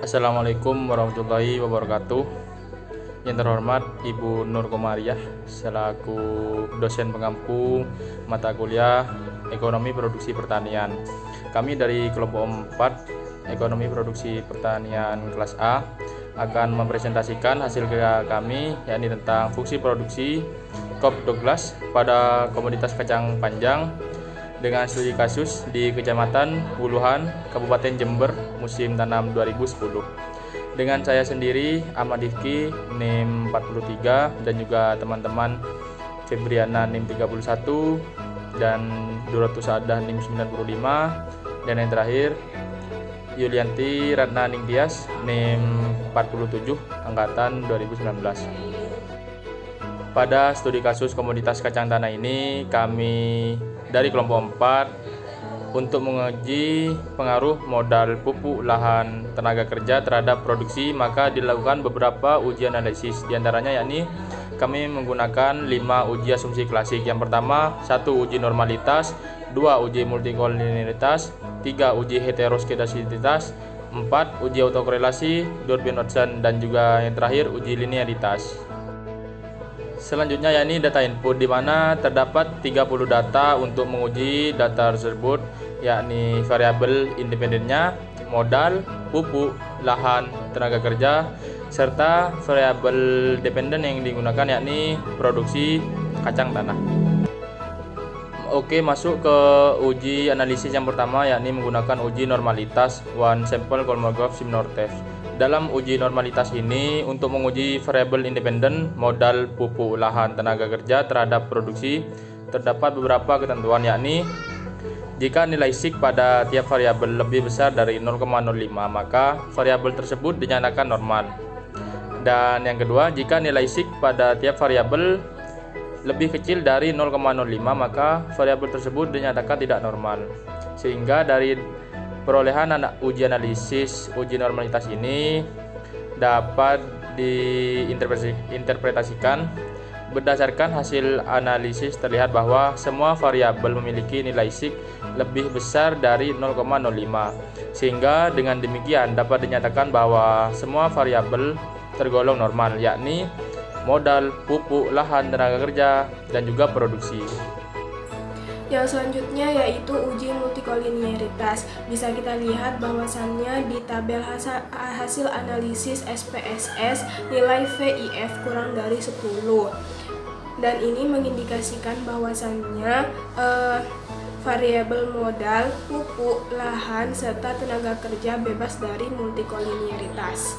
Assalamualaikum warahmatullahi wabarakatuh. Yang terhormat Ibu Nur Komariah selaku dosen pengampu mata kuliah Ekonomi Produksi Pertanian. Kami dari kelompok 4 Ekonomi Produksi Pertanian kelas A akan mempresentasikan hasil kerja kami, yakni tentang fungsi produksi Cobb Douglas pada komoditas kacang panjang dengan studi kasus di Kecamatan Wuluhan, Kabupaten Jember, musim tanam 2010. Dengan saya sendiri, Ahmad Difki, NIM 43, dan juga teman-teman Febriana NIM 31, dan Duratus Adah NIM 95, dan yang terakhir, Yulianti Ratna Ningtyas NIM 47, Angkatan 2019. Pada studi kasus komoditas kacang tanah ini, kami dari kelompok 4 untuk menguji pengaruh modal, pupuk, lahan, tenaga kerja terhadap produksi, maka dilakukan beberapa uji analisis. Di antaranya yakni kami menggunakan 5 uji asumsi klasik. Yang pertama, 1 uji normalitas, 2 uji multikolinialitas, 3 uji heteroskedastisitas, 4 uji autokorelasi, Durbin-Oudson, dan juga yang terakhir uji linearitas. Selanjutnya yakni data input, di mana terdapat 30 data untuk menguji data tersebut, yakni variabel independennya, modal, pupuk, lahan, tenaga kerja, serta variabel dependen yang digunakan yakni produksi kacang tanah. Oke, masuk ke uji analisis yang pertama, yakni menggunakan uji normalitas one sample Kolmogorov Simnortef. Dalam uji normalitas ini untuk menguji variabel independen, modal, pupuk, lahan, tenaga kerja terhadap produksi, terdapat beberapa ketentuan, yakni jika nilai SIK pada tiap variabel lebih besar dari 0,05 maka variabel tersebut dinyatakan normal. Dan yang kedua, jika nilai SIK pada tiap variabel lebih kecil dari 0,05 maka variabel tersebut dinyatakan tidak normal. Sehingga dari perolehan uji analisis uji normalitas ini dapat diinterpretasikan berdasarkan hasil analisis terlihat bahwa semua variabel memiliki nilai SIK lebih besar dari 0,05, sehingga dengan demikian dapat dinyatakan bahwa semua variabel tergolong normal, yakni modal, pupuk, lahan, tenaga kerja, dan juga produksi. Yang selanjutnya yaitu uji multikoliniaritas. Bisa kita lihat bahwasannya di tabel hasil analisis SPSS nilai VIF kurang dari 10. Dan ini mengindikasikan bahwasannya variabel modal, pupuk, lahan, serta tenaga kerja bebas dari multikoliniaritas.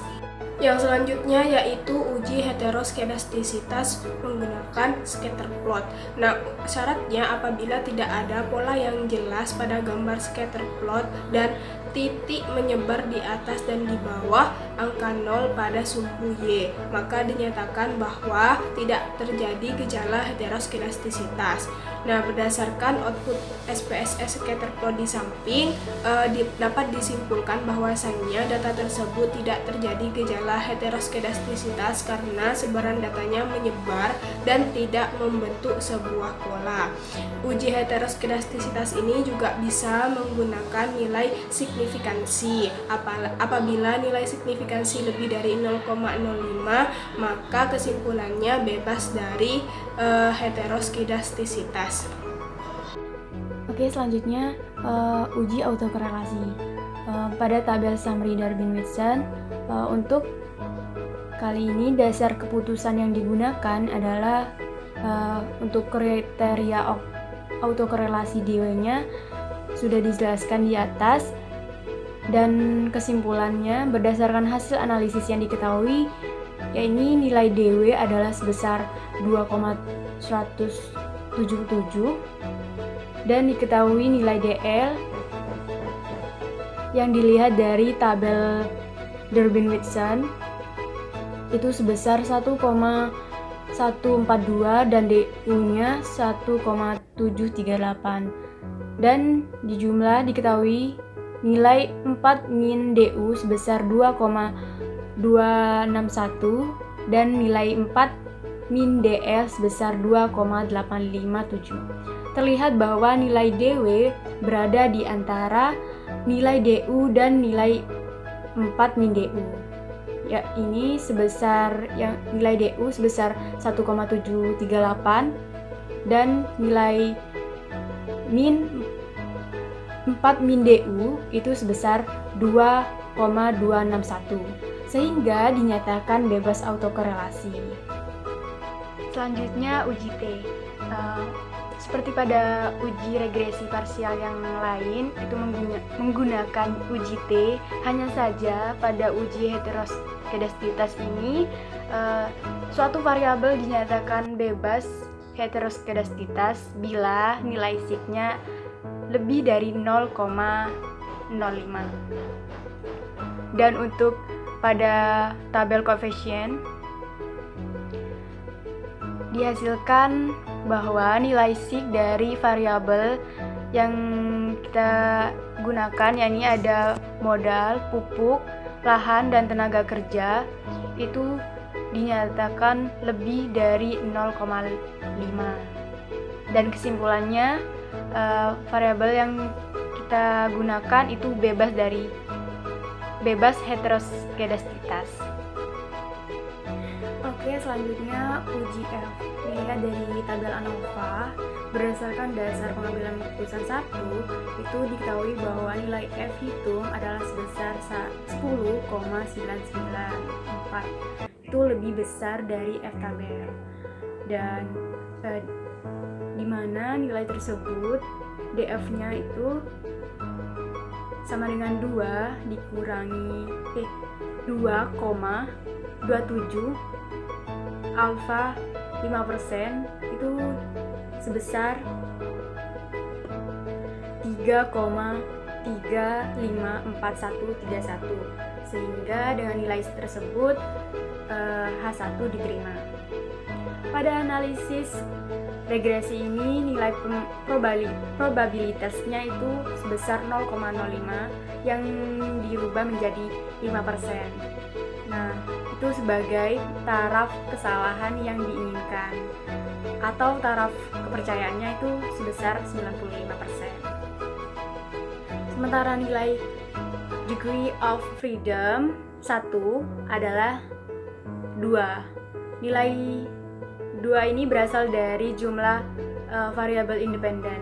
Yang selanjutnya yaitu uji heteroskedastisitas menggunakan scatter plot. Nah, syaratnya apabila tidak ada pola yang jelas pada gambar scatter plot dan titik menyebar di atas dan di bawah angka 0 pada sumbu Y, maka dinyatakan bahwa tidak terjadi gejala heteroskedastisitas. Nah, berdasarkan output SPSS scatter plot di samping, dapat disimpulkan bahwasannya data tersebut tidak terjadi gejala heteroskedastisitas karena sebaran datanya menyebar dan tidak membentuk sebuah pola. Uji heteroskedastisitas ini juga bisa menggunakan nilai signifikansi. Apabila nilai signifikansi lebih dari 0,05, maka kesimpulannya bebas dari heteroskedastisitas. Oke, selanjutnya uji autokorelasi. Pada tabel summary Durbin-Oudson, untuk kali ini dasar keputusan yang digunakan adalah untuk kriteria autokorelasi DW-nya sudah dijelaskan di atas, dan kesimpulannya berdasarkan hasil analisis yang diketahui, yakni nilai DW adalah sebesar 2,177 dan diketahui nilai DL yang dilihat dari tabel Durbin-Oudson itu sebesar 1,142 dan DU-nya 1,738, dan di jumlah diketahui nilai 4 min DU sebesar 2,261 dan nilai 4 min DL sebesar 2,857. Terlihat bahwa nilai DW berada di antara nilai DU dan nilai 4 min DU. Ya, ini sebesar yang nilai DU sebesar 1,738 dan nilai 4 min DU itu sebesar 2,261 sehingga dinyatakan bebas autokorelasi. Selanjutnya uji T. Seperti pada uji regresi parsial yang lain, itu menggunakan uji T. Hanya saja pada uji heteroskedastika ini, suatu variabel dinyatakan bebas heteroskedastika bila nilai sigma lebih dari 0,05. Dan untuk pada tabel koefisien dihasilkan bahwa nilai sig dari variabel yang kita gunakan, yakni ada modal, pupuk, lahan, dan tenaga kerja, itu dinyatakan lebih dari 0,5. Dan kesimpulannya, variabel yang kita gunakan itu bebas heteroskedastika. Oke, selanjutnya uji F. Dilihat dari tabel ANOVA, berdasarkan dasar pengambilan keputusan 1, itu diketahui bahwa nilai F hitung adalah sebesar 10,994. Itu lebih besar dari F tabel. Dan di mana nilai tersebut DF-nya itu sama dengan 2 dikurangi 2,27 alfa 5% itu sebesar 3,354131, sehingga dengan nilai tersebut H1 diterima. Pada analisis regresi ini nilai probabilitasnya itu sebesar 0,05 yang dirubah menjadi 5%. Nah, itu sebagai taraf kesalahan yang diinginkan, atau taraf kepercayaannya itu sebesar 95%. Sementara nilai degree of freedom 1 adalah 2. Nilai 2 ini berasal dari jumlah variabel independen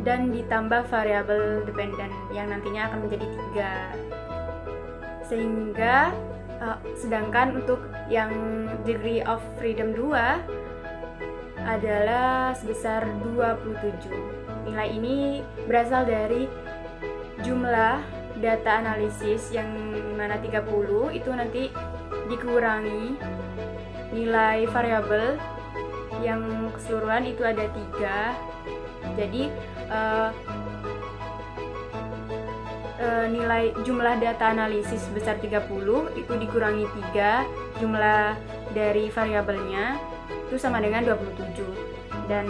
dan ditambah variabel dependen yang nantinya akan menjadi 3. Sehingga sedangkan untuk yang degree of freedom 2 adalah sebesar 27. Nilai ini berasal dari jumlah data analisis yang mana 30 itu nanti dikurangi nilai variabel yang keseluruhan itu ada 3. Jadi nilai jumlah data analisis sebesar 30 itu dikurangi 3 jumlah dari variabelnya itu sama dengan 27, dan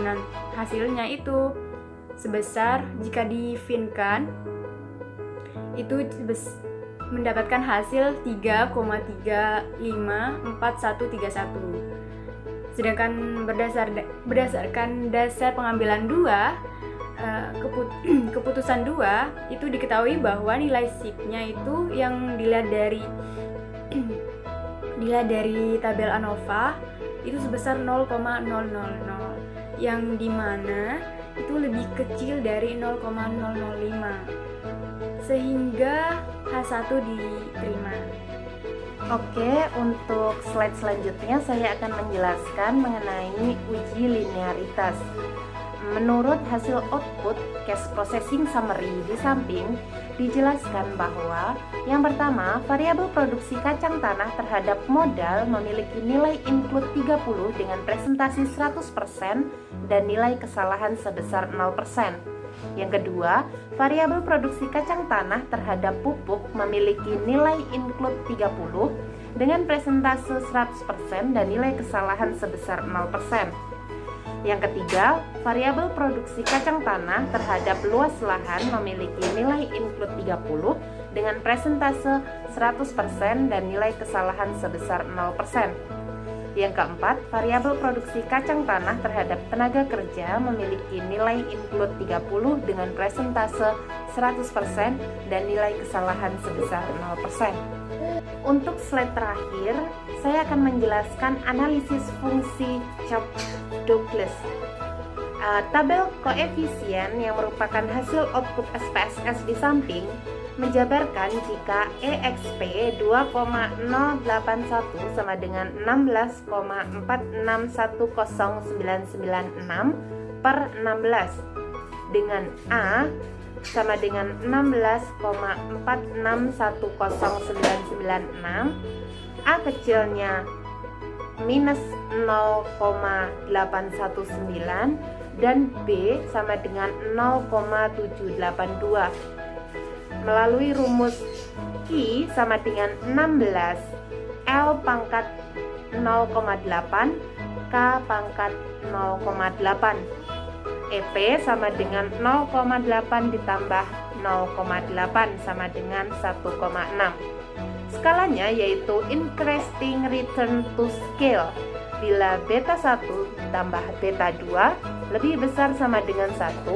hasilnya itu sebesar, jika difinkan itu mendapatkan hasil 3,354131. Sedangkan berdasarkan dasar pengambilan 2 keputusan 2 itu diketahui bahwa nilai sigma itu yang dilihat dari tabel ANOVA itu sebesar 0,000, yang dimana itu lebih kecil dari 0,005, sehingga H1 diterima. Oke, untuk slide selanjutnya saya akan menjelaskan mengenai uji linearitas. Menurut hasil output case processing summary di samping, dijelaskan bahwa yang pertama, variabel produksi kacang tanah terhadap modal memiliki nilai include 30 dengan presentasi 100% dan nilai kesalahan sebesar 0%. Yang kedua, variabel produksi kacang tanah terhadap pupuk memiliki nilai include 30 dengan presentase 100% dan nilai kesalahan sebesar 0%. Yang ketiga, variabel produksi kacang tanah terhadap luas lahan memiliki nilai include 30 dengan presentase 100% dan nilai kesalahan sebesar 0%. Yang keempat, variabel produksi kacang tanah terhadap tenaga kerja memiliki nilai include 30 dengan presentase 100% dan nilai kesalahan sebesar 0%. Untuk slide terakhir, saya akan menjelaskan analisis fungsi Cobb-Douglas. Tabel koefisien yang merupakan hasil output SPSS di samping menjabarkan jika EXP 2,081 sama dengan 16,461096 per 16 dengan A sama dengan 16,461096, A kecilnya minus 0,819 dan B sama dengan 0,782. Melalui rumus I sama dengan 16 L pangkat 0,8 K pangkat 0,8, EP sama dengan 0,8 ditambah 0,8 sama dengan 1,6. Skalanya yaitu increasing return to scale. Bila beta 1 ditambah beta 2 lebih besar sama dengan 1,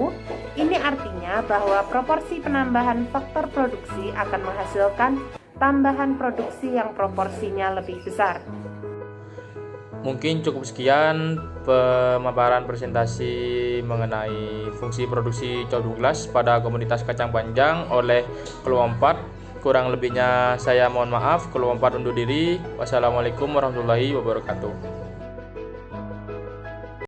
ini artinya bahwa proporsi penambahan faktor produksi akan menghasilkan tambahan produksi yang proporsinya lebih besar. Mungkin cukup sekian pemaparan presentasi mengenai fungsi produksi Cobb-Douglas pada komunitas kacang panjang oleh kelompok 4. Kurang lebihnya saya mohon maaf. Kelompok 4 undur diri. Wassalamualaikum warahmatullahi wabarakatuh.